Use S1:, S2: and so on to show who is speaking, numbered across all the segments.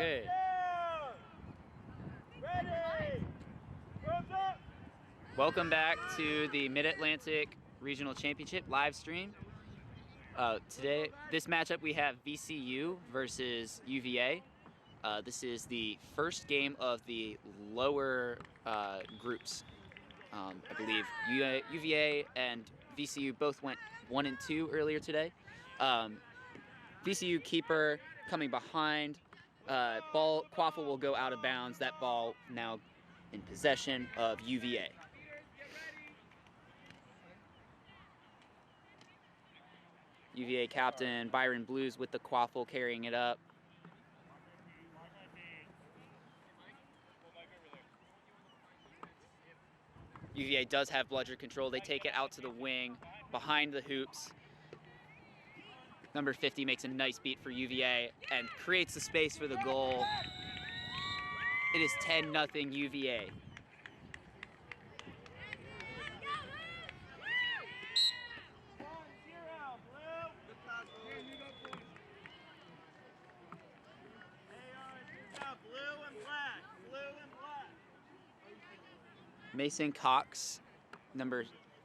S1: Okay.
S2: Ready.
S1: Welcome back to the Mid-Atlantic Regional Championship live stream. Today, this matchup we have VCU versus UVA. This is the first game of the lower groups. I believe UVA and VCU both went 1 and 2 earlier today. VCU keeper coming behind. Quaffle will go out of bounds. That ball now in possession of UVA. UVA captain Byron Blues with the Quaffle carrying it up. UVA does have bludger control. They take it out to the wing behind the hoops. Number 50 makes a nice beat for UVA and creates the space for the goal. It is 10-0 UVA. Mason Cox, number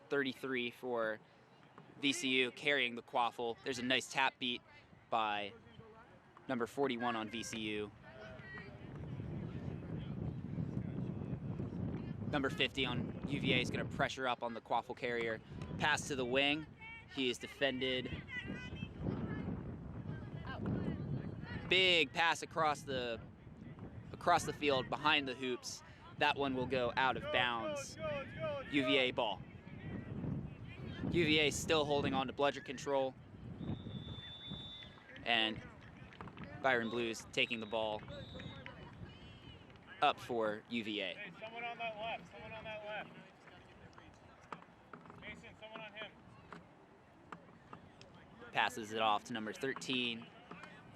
S1: 33 for VCU, carrying the Quaffle. There's a nice tap beat by number 41 on VCU. Number 50 on UVA is going to pressure up on the Quaffle carrier. Pass to the wing. He is defended. Big pass across the field behind the hoops. That one will go out of bounds. UVA ball. UVA still holding on to bludger control. And Byron Blues taking the ball up for UVA.
S2: Hey, someone on that left. Someone on that left. Mason, someone on him.
S1: Passes it off to number 13.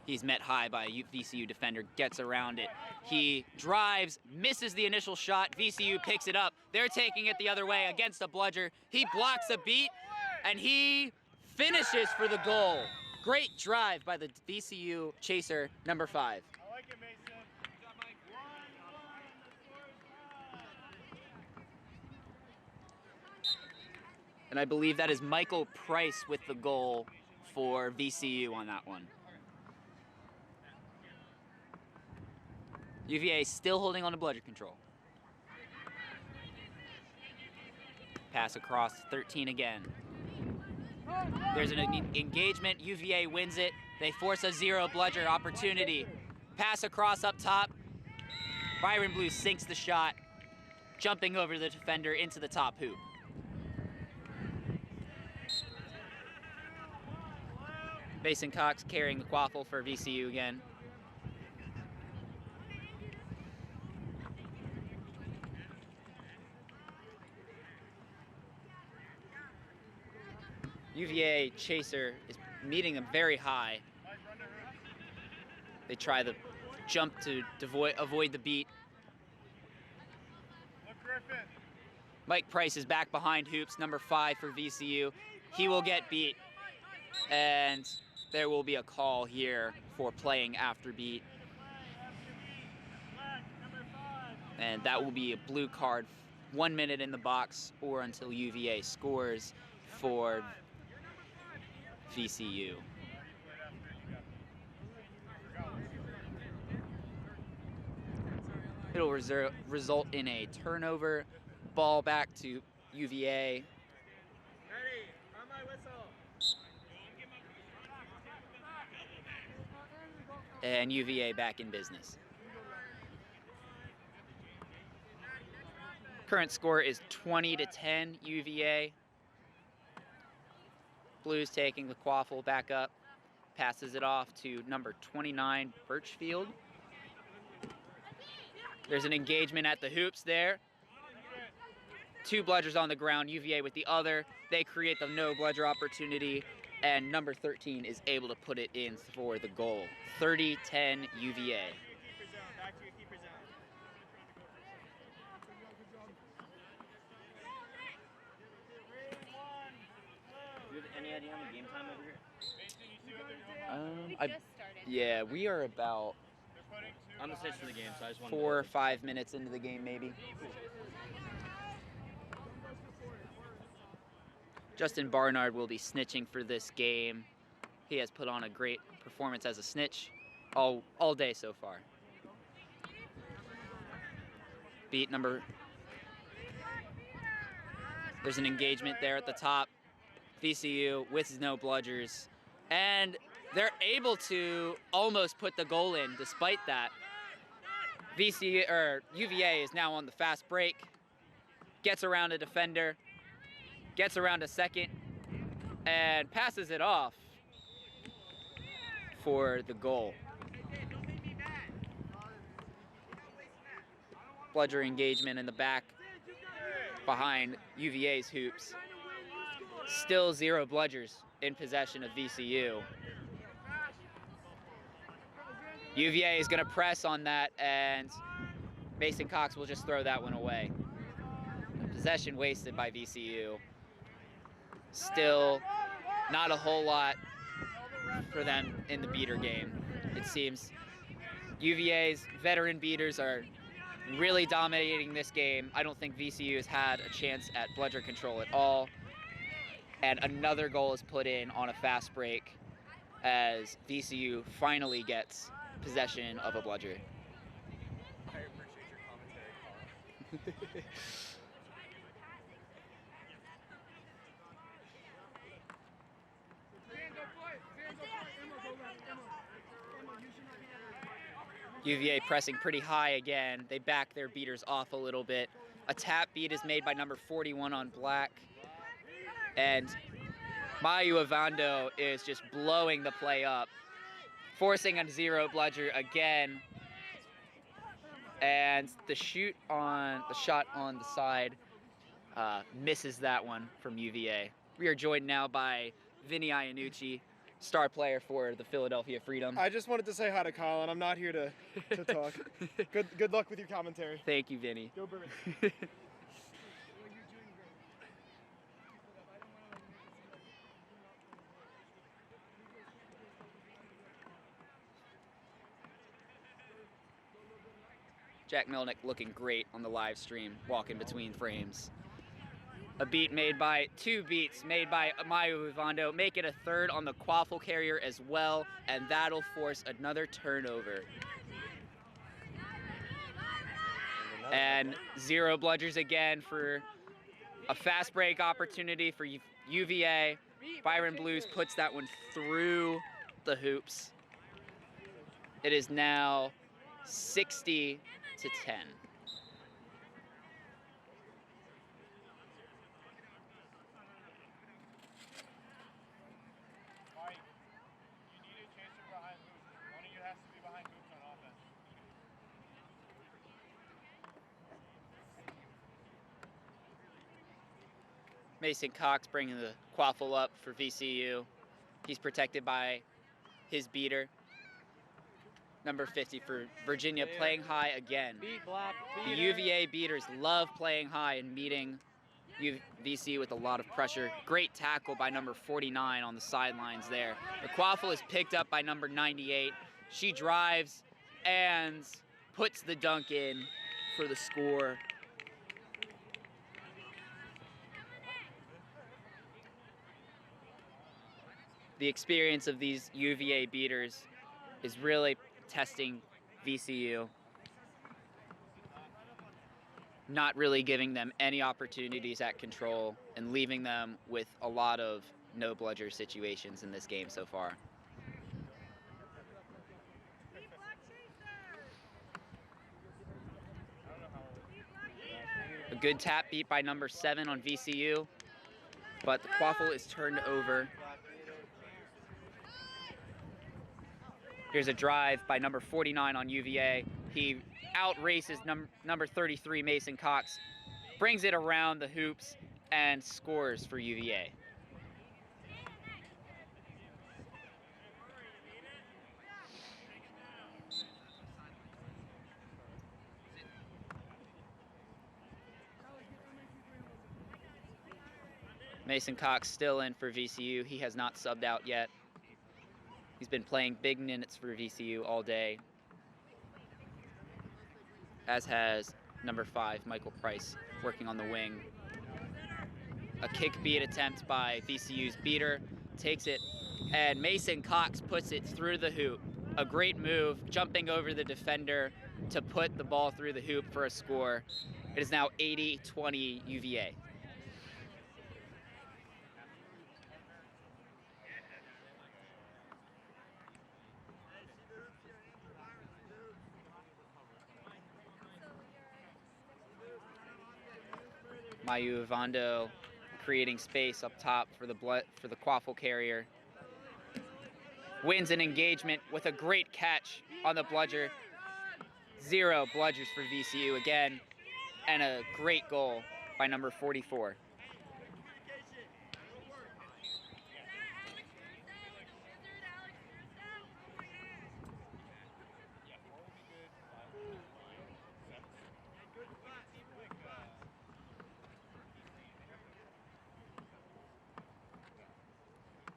S1: He's met high by a VCU defender, gets around it. He drives, misses the initial shot. VCU picks it up. They're taking it the other way against a bludger. He blocks a beat, and he finishes for the goal. Great drive by the VCU chaser, number 5.
S2: I like it, Mason. Good job, Mike. 1-1.
S1: And I believe that is Michael Price with the goal for VCU on that one. UVA still holding on to bludger control. Pass across 13 again. There's an engagement. UVA wins it. They force a 0 bludger opportunity. Pass across up top. Byron Blue sinks the shot, jumping over the defender into the top hoop. Mason Cox carrying the Quaffle for VCU again. UVA chaser is meeting them very high. They try the jump to avoid the beat. Mike Price is back behind hoops, number 5 for VCU. He will get beat, and there will be a call here for playing after beat. And that will be a blue card, 1 minute in the box or until UVA scores for VCU. It'll result in a turnover, ball back to UVA.
S2: Ready, on my whistle.
S1: And UVA back in business. Current score is 20-10 UVA. Blues taking the Quaffle back up, passes it off to number 29, Birchfield. There's an engagement at the hoops there. 2 bludgers on the ground, UVA with the other. They create the no bludger opportunity, and number 13 is able to put it in for the goal. 30-10 UVA.
S2: Back to your keeper zone.
S3: Do you have any idea how many game time over here?
S2: Mason, you see what they're doing?
S1: Just started. Yeah, we are about,
S3: I'm the snitch for the game, so I just want
S1: 4 or 5 minutes into the game, maybe. Justin Barnard will be snitching for this game. He has put on a great performance as a snitch all day so far. Beat number... There's an engagement there at the top. VCU with no bludgers. And they're able to almost put the goal in despite that. UVA is now on the fast break. Gets around a defender. Gets around a second. And passes it off for the goal. Bludger engagement in the back behind UVA's hoops. Still 0 bludgers in possession of VCU. UVA is going to press on that, and Mason Cox will just throw that one away. Possession wasted by VCU. Still not a whole lot for them in the beater game. It seems UVA's veteran beaters are really dominating this game. I don't think VCU has had a chance at bludger control at all. And another goal is put in on a fast break as VCU finally gets possession of a bludger.
S2: I appreciate your commentary,
S1: UVA pressing pretty high again. They back their beaters off a little bit. A tap beat is made by number 41 on black. And Mayu Avando is just blowing the play up, forcing a 0 bludger again. And the shot on the side misses that one from UVA. We are joined now by Vinny Iannucci, star player for the Philadelphia Freedom.
S2: I just wanted to say hi to Colin. I'm not here to talk. Good luck with your commentary.
S1: Thank you, Vinny.
S2: Go Birds.
S1: Jack Milnick looking great on the live stream, walking between frames. Two beats made by Mayu Uvando, make it a third on the quaffle carrier as well, and that'll force another turnover. And 0 bludgers again for a fast break opportunity for UVA. Byron Blues puts that one through the hoops. It is now 60-10. Mason Cox bringing the quaffle up for VCU. He's protected by his beater. Number 50 for Virginia, playing high again. The UVA beaters love playing high and meeting VCU with a lot of pressure. Great tackle by number 49 on the sidelines there. The quaffle is picked up by number 98. She drives and puts the dunk in for the score. The experience of these UVA beaters is really testing VCU, not really giving them any opportunities at control and leaving them with a lot of no bludger situations in this game so far. A good tap beat by number 7 on VCU, but the quaffle is turned over. Here's a drive by number 49 on UVA. He outraces number 33, Mason Cox, brings it around the hoops, and scores for UVA. Mason Cox still in for VCU. He has not subbed out yet. He's been playing big minutes for VCU all day. as has number 5, Michael Price, working on the wing. A kick beat attempt by VCU's beater, takes it, and Mason Cox puts it through the hoop. A great move, jumping over the defender to put the ball through the hoop for a score. It is now 80-20 UVA. Mayu Ivando creating space up top for the quaffle carrier. Wins an engagement with a great catch on the bludger. 0 bludgers for VCU again, and a great goal by number 44.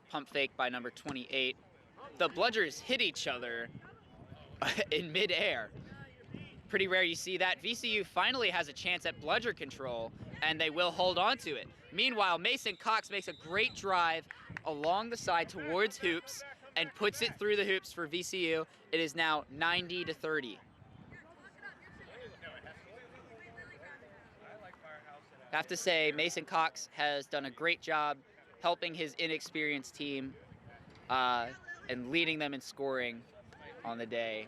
S1: Pump fake by number 28. The bludgers hit each other in midair. Pretty rare you see that. VCU finally has a chance at bludger control, and they will hold on to it. Meanwhile, Mason Cox makes a great drive along the side towards hoops and puts it through the hoops for VCU. It is now 90-30. I have to say, Mason Cox has done a great job helping his inexperienced team and leading them in scoring on the day.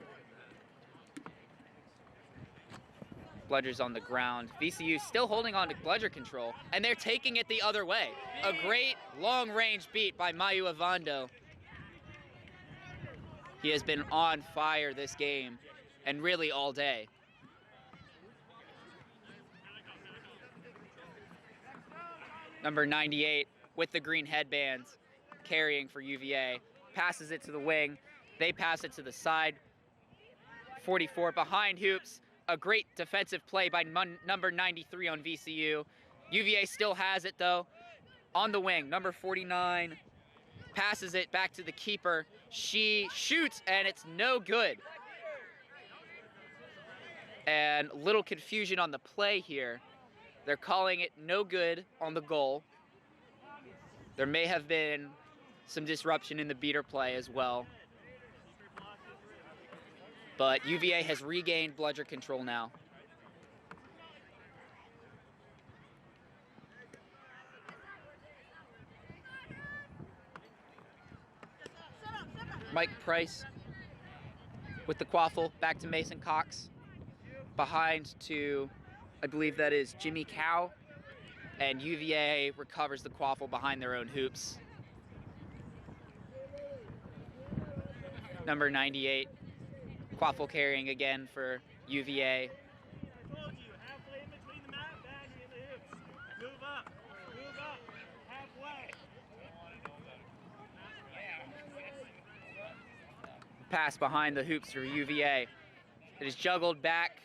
S1: Bludger's on the ground. VCU still holding on to bludger control, and they're taking it the other way. A great long-range beat by Mayu Ivando. He has been on fire this game, and really all day. Number 98 with the green headbands, carrying for UVA. Passes it to the wing. They pass it to the side. 44 behind hoops. A great defensive play by number 93 on VCU. UVA still has it though. On the wing, number 49 passes it back to the keeper. She shoots and it's no good. And little confusion on the play here. They're calling it no good on the goal. There may have been some disruption in the beater play as well. But UVA has regained bludger control now. Mike Price with the quaffle, back to Mason Cox. Behind to, I believe that is Jimmy Cow. And UVA recovers the quaffle behind their own hoops. Number 98. Quaffle carrying again for UVA. Pass behind the hoops for UVA. It is juggled back.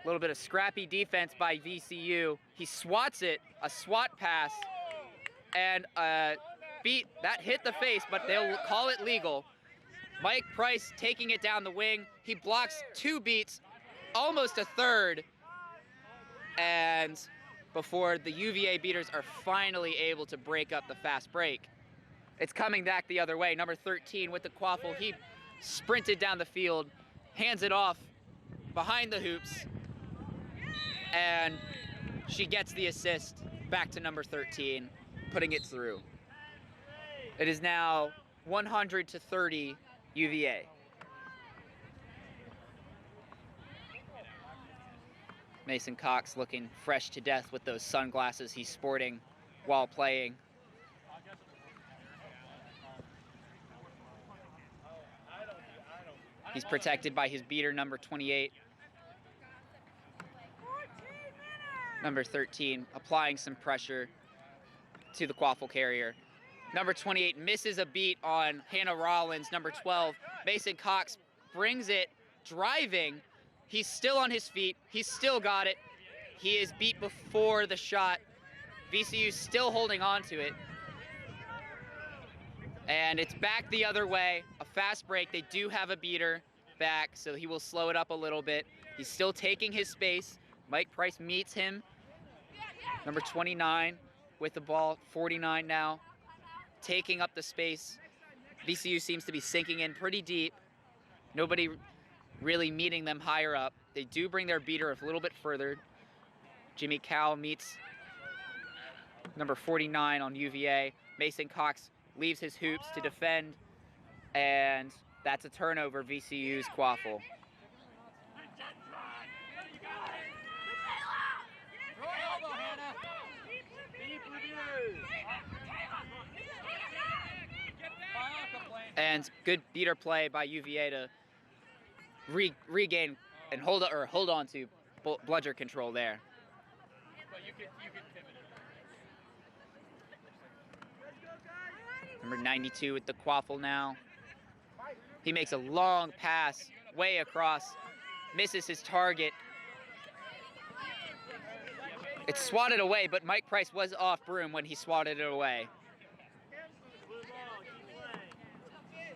S1: A little bit of scrappy defense by VCU. He swats it, a swat pass, and a beat that hit the face, but they'll call it legal. Mike Price taking it down the wing. He blocks 2 beats, almost a third. And before the UVA beaters are finally able to break up the fast break. It's coming back the other way. Number 13 with the quaffle. He sprinted down the field, hands it off behind the hoops, and she gets the assist back to number 13, putting it through. It is now 100-30 UVA. Mason Cox looking fresh to death with those sunglasses he's sporting while playing. He's protected by his beater, number 28. Number 13 applying some pressure to the quaffle carrier. Number 28 misses a beat on Hannah Rollins. Number 12, Mason Cox brings it, driving. He's still on his feet. He's still got it. He is beat before the shot. VCU still holding on to it. And it's back the other way. A fast break. They do have a beater back, so he will slow it up a little bit. He's still taking his space. Mike Price meets him. Number 29 with the ball, 49 now, taking up the space. VCU seems to be sinking in pretty deep. Nobody really meeting them higher up. They do bring their beater a little bit further. Jimmy Cowell meets number 49 on UVA. Mason Cox leaves his hoops to defend, and that's a turnover, VCU's quaffle. And good beater play by UVA to regain and hold on to bludger control there. Number 92 with the quaffle now. He makes a long pass way across, misses his target. It's swatted away, but Mike Price was off broom when he swatted it away.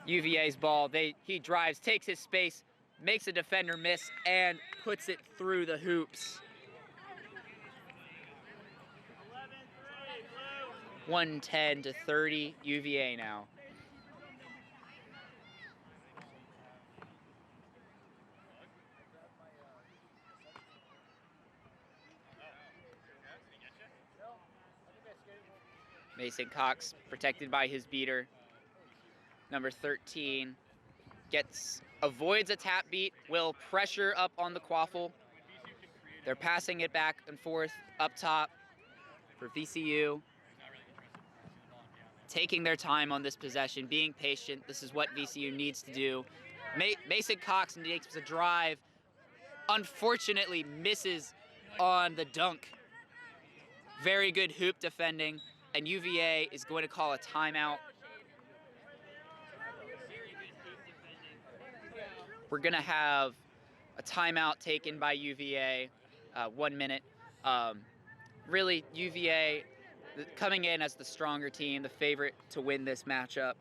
S1: UVA's ball, he drives, takes his space, makes a defender miss, and puts it through the hoops. 110-30, UVA now. Mason Cox protected by his beater. Number 13 avoids a tap beat, will pressure up on the quaffle. They're passing it back and forth up top for VCU. Taking their time on this possession, being patient. This is what VCU needs to do. Mason Cox makes a drive. Unfortunately, misses on the dunk. Very good hoop defending, and UVA is going to call a timeout. We're going to have a timeout taken by UVA, 1 minute. Really, UVA coming in as the stronger team, the favorite to win this matchup,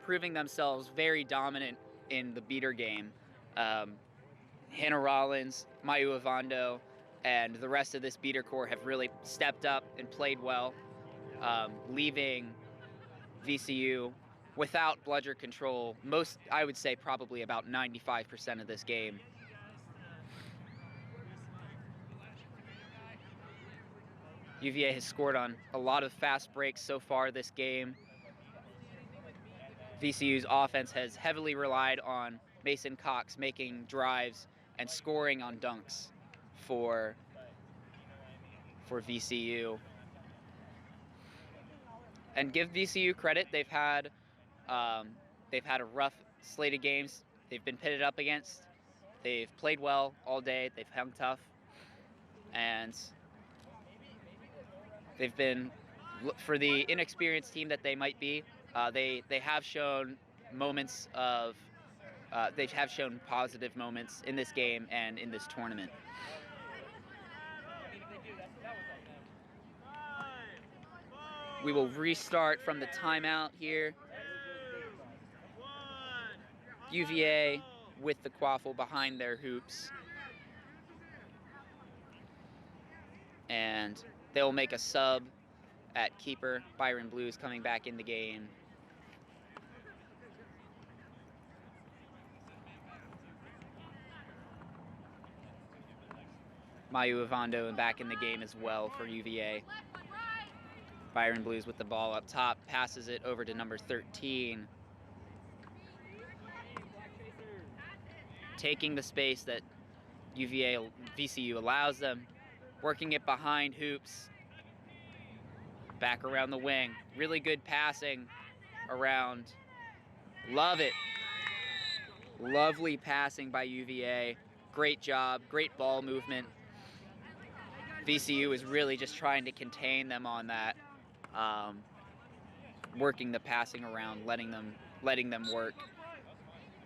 S1: proving themselves very dominant in the beater game. Hannah Rollins, Mayu Avando, and the rest of this beater core have really stepped up and played well, leaving VCU without bludger control, I would say probably about 95% of this game. UVA has scored on a lot of fast breaks so far this game. VCU's offense has heavily relied on Mason Cox making drives and scoring on dunks for VCU. And give VCU credit, they've had a rough slate of games they've been pitted up against. They've played well all day, they've hung tough, and they've been, for the inexperienced team that they might be, they have shown moments of, they have shown positive moments in this game and in this tournament. We will restart from the timeout here. UVA with the quaffle behind their hoops. And they'll make a sub at keeper. Byron Blues coming back in the game. Mayu Avando back in the game as well for UVA. Byron Blues with the ball up top, passes it over to number 13. Taking the space that VCU allows them, working it behind hoops, back around the wing. Really good passing around. Love it. Lovely passing by UVA. Great job, great ball movement. VCU is really just trying to contain them on that, working the passing around, letting them work,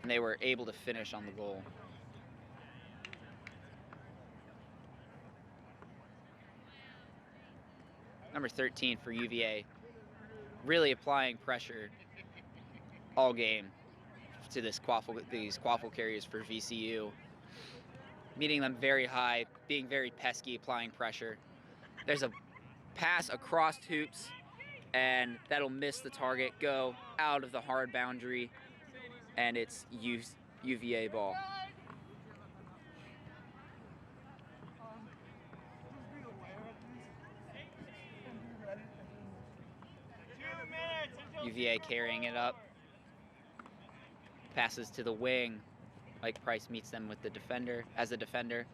S1: and they were able to finish on the goal. Number 13 for UVA, really applying pressure all game to these quaffle carriers for VCU. meeting them very high, being very pesky, applying pressure. There's a pass across hoops, and that'll miss the target, go out of the hard boundary, and it's UVA ball. UVA carrying it up. Passes to the wing. Mike Price meets them with the defender as a defender.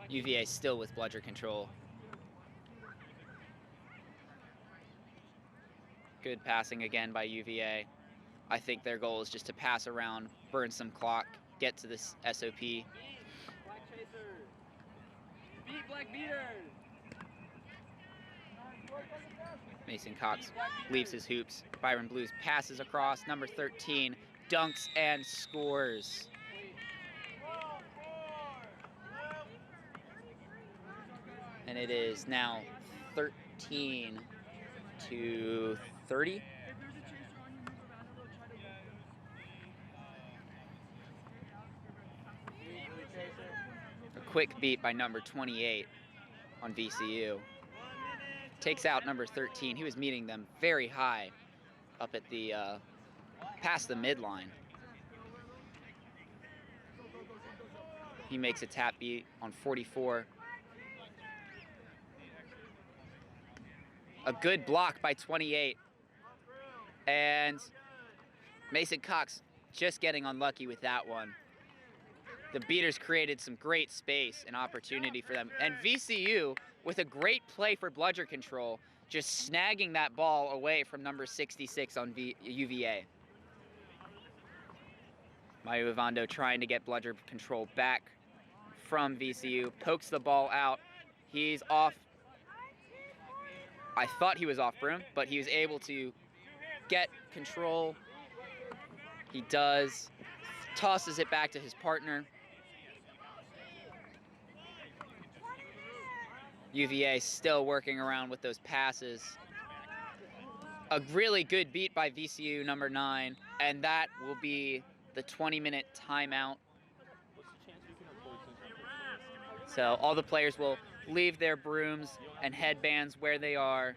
S1: UVA still with bludger control. Good passing again by UVA. I think their goal is just to pass around, burn some clock, get to this SOP.
S3: Beat Black Beater.
S1: Mason Cox leaves his hoops. Byron Blues passes across. Number 13 dunks and scores. And it is now 13 to 30. A quick beat by number 28 on VCU. Takes out number 13. He was meeting them very high up at the, past the midline. He makes a tap beat on 44. A good block by 28. And Mason Cox just getting unlucky with that one. The beaters created some great space and opportunity for them. And VCU, with a great play for bludger control, just snagging that ball away from number 66 on UVA. Mayu Ivando trying to get bludger control back from VCU, pokes the ball out. He's off. I thought he was off brim, but he was able to get control. He does. Tosses it back to his partner. UVA still working around with those passes. A really good beat by VCU number 9, and that will be the 20-minute timeout. So all the players will leave their brooms and headbands where they are.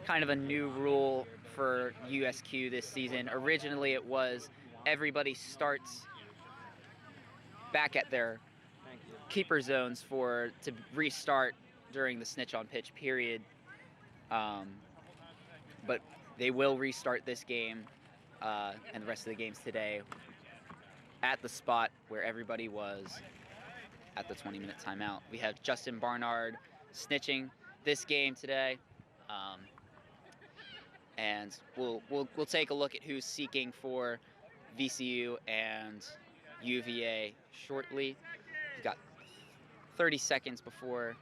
S1: Kind of a new rule for USQ this season. Originally it was everybody starts back at their keeper zones to restart during the snitch on pitch period. But they will restart this game and the rest of the games today at the spot where everybody was at the 20-minute timeout. We have Justin Barnard snitching this game today. And we'll take a look at who's seeking for VCU and UVA shortly. We've got 30 seconds before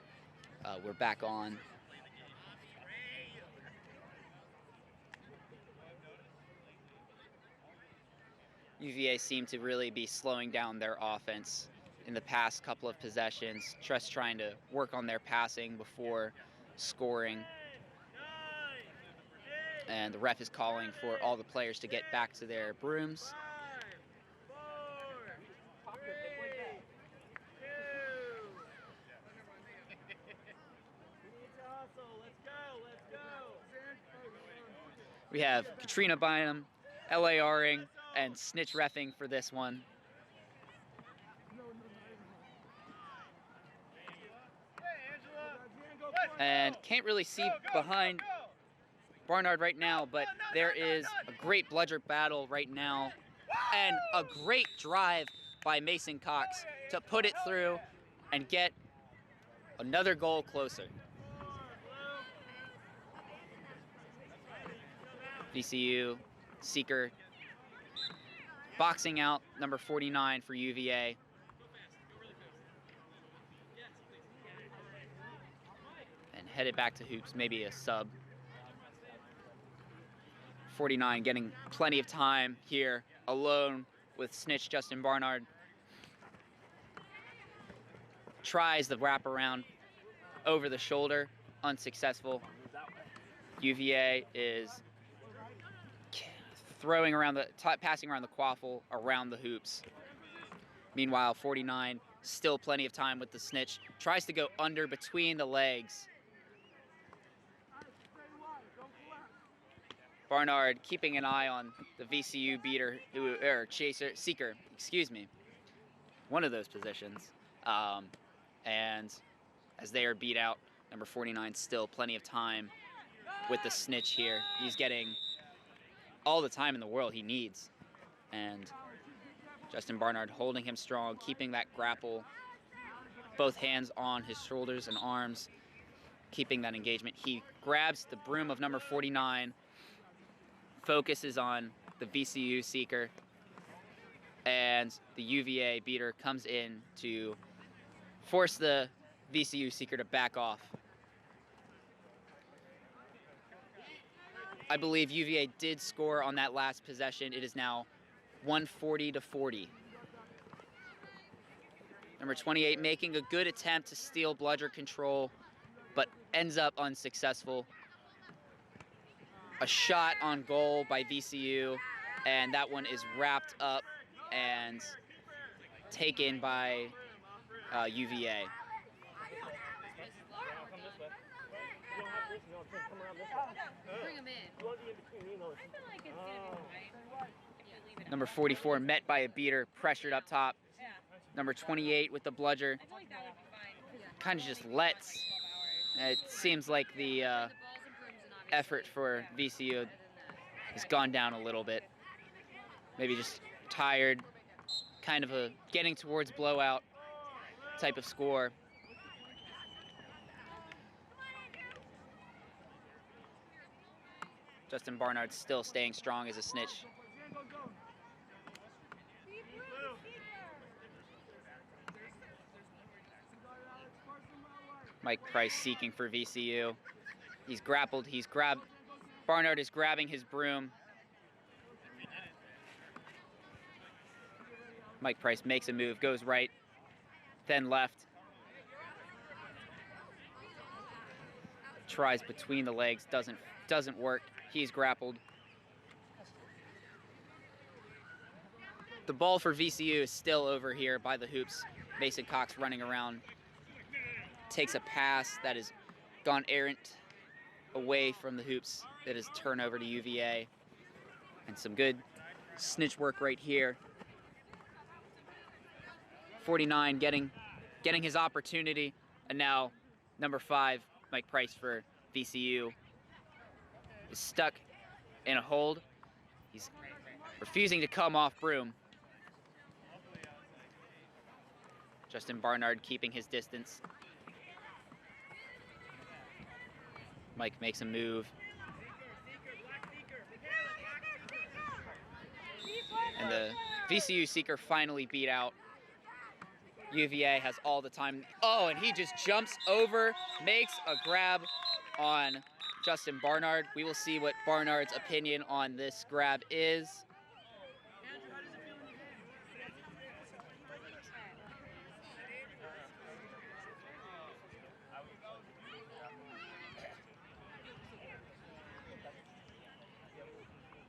S1: we're back on. UVA seemed to really be slowing down their offense in the past couple of possessions, just trying to work on their passing before scoring. And the ref is calling for all the players to get back to their brooms. We have Katrina Bynum, LARing, and snitch reffing for this one. And can't really see behind Barnard right now, but there is a great bludger battle right now and a great drive by Mason Cox to put it through and get another goal closer. VCU, Seeker, boxing out number 49 for UVA. And headed back to hoops, maybe a sub. 49 getting plenty of time here, alone with snitch Justin Barnard. Tries the wraparound over the shoulder, unsuccessful. UVA is throwing around passing around the quaffle around the hoops. Meanwhile, 49, still plenty of time with the snitch. Tries to go under between the legs. Barnard keeping an eye on the VCU beater, seeker, excuse me. One of those positions. And as they are beat out, number 49 still plenty of time with the snitch here. He's getting all the time in the world he needs. And Justin Barnard holding him strong, keeping that grapple, both hands on his shoulders and arms, keeping that engagement. He grabs the broom of number 49, focuses on the VCU seeker, and the UVA beater comes in to force the VCU seeker to back off. I believe UVA did score on that last possession. It is now 140-40. Number 28 making a good attempt to steal bludger control, but ends up unsuccessful. A shot on goal by VCU, and that one is wrapped up and taken by UVA.
S3: Bring him in. I feel like it's right.
S1: Number 44 met by a beater, pressured up top. Number 28 with the bludger kind of just lets. It seems like the effort for VCU has gone down a little bit. Maybe just tired, kind of a getting towards blowout type of score. Justin Barnard still staying strong as a snitch. Mike Price seeking for VCU. He's grappled, Barnard is grabbing his broom. Mike Price makes a move, goes right, then left. Tries between the legs, doesn't work. He's grappled. The ball for VCU is still over here by the hoops. Mason Cox running around. Takes a pass that has gone errant away from the hoops. That is turnover to UVA. And some good snitch work right here. 49 getting his opportunity. And now number 5, Mike Price for VCU, is stuck in a hold. He's refusing to come off broom. Justin Barnard keeping his distance. Mike makes a move. And the VCU seeker finally beat out. UVA has all the time. Oh, and he just jumps over, makes a grab on Justin Barnard. We will see what Barnard's opinion on this grab is.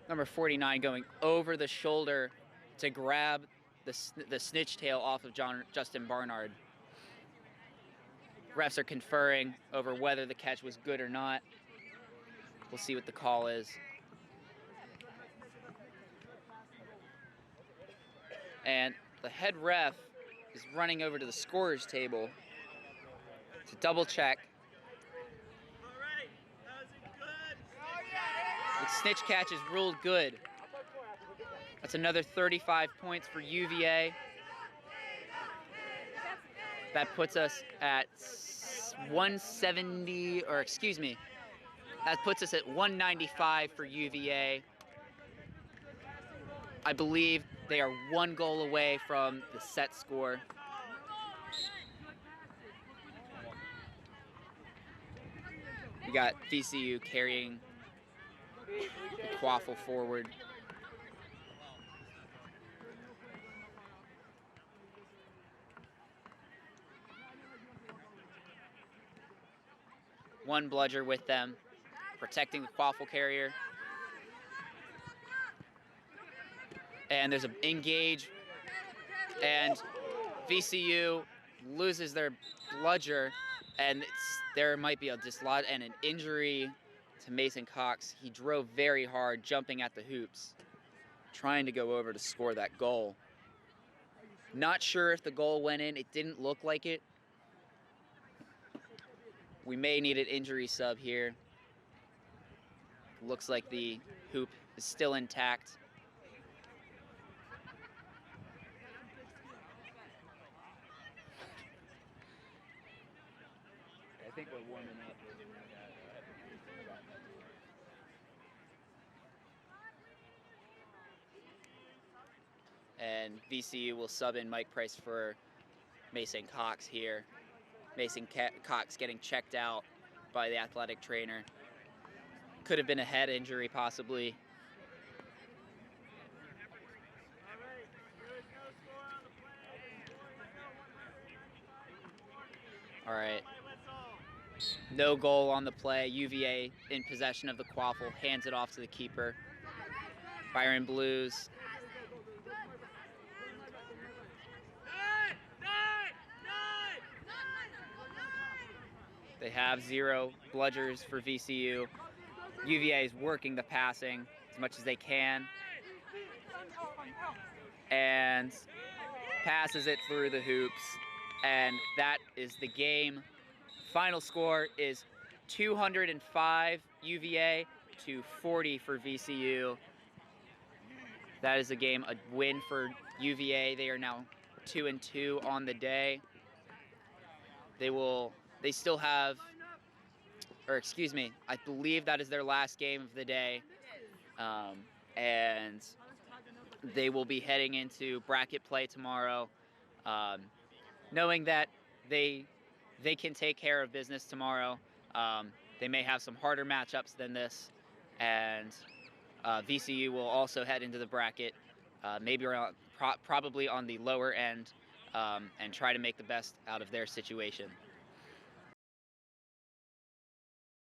S1: Number 49 going over the shoulder to grab the snitch tail off of Justin Barnard. Refs are conferring over whether the catch was good or not. We'll see what the call is. And the head ref is running over to the scorer's table to double check. The snitch catch is ruled good. That's another 35 points for UVA. That puts us at 170, or excuse me, that puts us at 195 for UVA. I believe they are 1 goal away from the set score. We got VCU carrying the quaffle forward. One bludger with them, protecting the quaffle carrier. And there's an engage, and VCU loses their bludger, and there might be a dislodge and an injury to Mason Cox. He drove very hard, jumping at the hoops, trying to go over to score that goal. Not sure if the goal went in. It didn't look like it. We may need an injury sub here. Looks like the hoop is still intact. I think we're warming up. And VCU will sub in Mike Price for Mason Cox here. Mason Cox getting checked out by the athletic trainer. Could have been a head injury possibly. All right. No goal on the play. UVA in possession of the quaffle, hands it off to the keeper. Byron Blues. They have 0 bludgers for VCU. UVA is working the passing as much as they can. And passes it through the hoops. And that is the game. Final score is 205 UVA to 40 for VCU. That is a game, a win for UVA. They are now 2-2 on the day. They still have, or excuse me, I believe that is their last game of the day. And they will be heading into bracket play tomorrow, knowing that they can take care of business tomorrow. They may have some harder matchups than this, and VCU will also head into the bracket, maybe around, probably on the lower end, and try to make the best out of their situation.